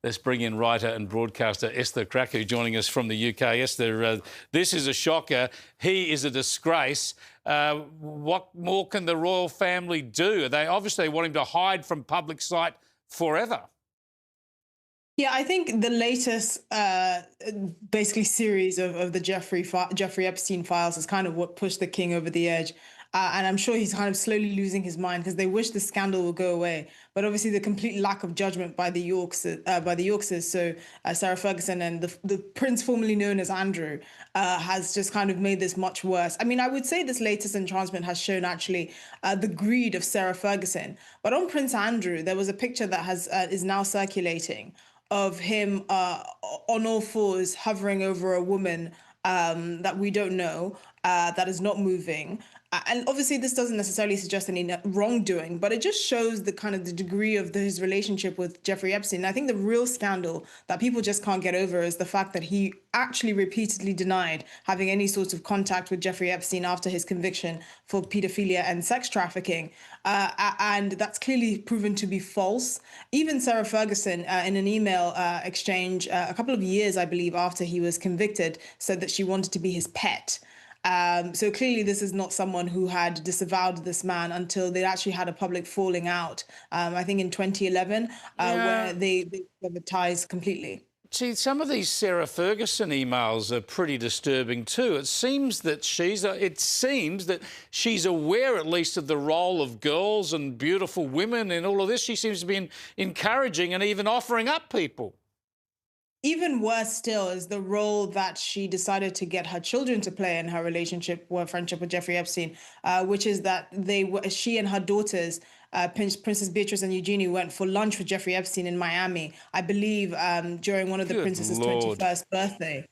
Let's bring in writer and broadcaster Esther Krakue joining us from the UK. Esther, this is a shocker. He is a disgrace. What more can the royal family do? They obviously want him to hide from public sight forever. Yeah, I think the latest basically series of the Jeffrey Epstein files is kind of what pushed the king over the edge. And I'm sure he's kind of slowly losing his mind because they wish the scandal would go away. But obviously the complete lack of judgment by the Yorkses, so Sarah Ferguson and the prince formerly known as Andrew, has just kind of made this much worse. I mean, I would say this latest entrancement has shown actually the greed of Sarah Ferguson. But on Prince Andrew, there was a picture that is now circulating of him on all fours hovering over a woman that we don't know, that is not moving. And obviously this doesn't necessarily suggest any wrongdoing, but it just shows the kind of the degree of his relationship with Jeffrey Epstein. And I think the real scandal that people just can't get over is the fact that he actually repeatedly denied having any sort of contact with Jeffrey Epstein after his conviction for paedophilia and sex trafficking. And that's clearly proven to be false. Even Sarah Ferguson, in an email exchange a couple of years, I believe, after he was convicted, said that she wanted to be his pet. So clearly this is not someone who had disavowed this man until they actually had a public falling out, I think in 2011, where they severed the ties completely. See, some of these Sarah Ferguson emails are pretty disturbing too. It seems that she's aware, at least, of the role of girls and beautiful women in all of this. She seems to be encouraging and even offering up people. Even worse still is the role that she decided to get her children to play in her friendship with Jeffrey Epstein, which is that she and her daughters, Princess Beatrice and Eugenie, went for lunch with Jeffrey Epstein in Miami, I believe, during one of the princess's 21st birthday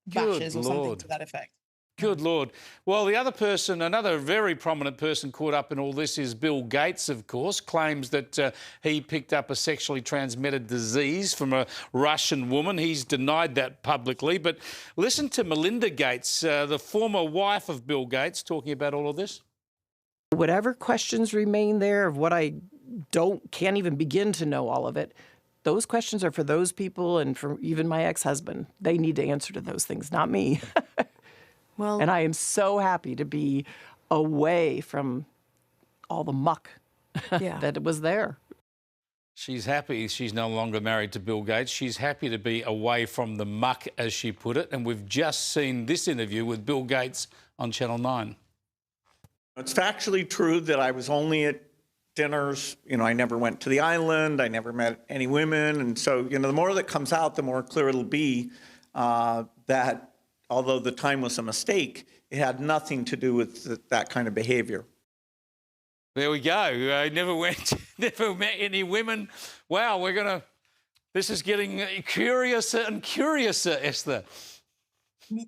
bashes or something to that effect. Good Lord. Well, the other person, another very prominent person caught up in all this is Bill Gates, of course, claims that he picked up a sexually transmitted disease from a Russian woman. He's denied that publicly. But listen to Melinda Gates, the former wife of Bill Gates, talking about all of this. Whatever questions remain there of what I can't even begin to know all of it, those questions are for those people and for even my ex-husband. They need to answer to those things, not me. Well, and I am so happy to be away from all the muck that was there. She's happy she's no longer married to Bill Gates. She's happy to be away from the muck, as she put it. And we've just seen this interview with Bill Gates on Channel 9. It's factually true that I was only at dinners. You know, I never went to the island. I never met any women. And so, you know, the more that comes out, the more clear it'll be that although the time was a mistake, it had nothing to do with that kind of behavior. There we go. I never met any women. Wow, this is getting curiouser and curiouser, Esther.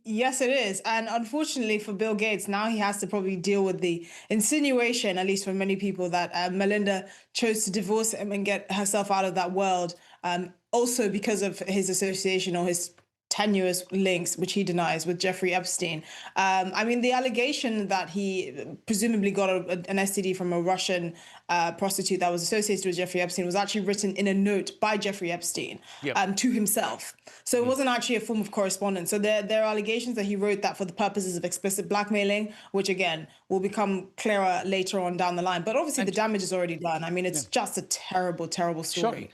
Yes, it is. And unfortunately for Bill Gates, now he has to probably deal with the insinuation, at least for many people, that Melinda chose to divorce him and get herself out of that world, also because of his association or his tenuous links, which he denies, with Jeffrey Epstein. I mean, the allegation that he presumably got an STD from a Russian prostitute that was associated with Jeffrey Epstein was actually written in a note by Jeffrey Epstein to himself. So it wasn't actually a form of correspondence. So there are allegations that he wrote that for the purposes of explicit blackmailing, which again will become clearer later on down the line. But obviously the damage is already done. I mean, it's just a terrible, terrible story. Shocking.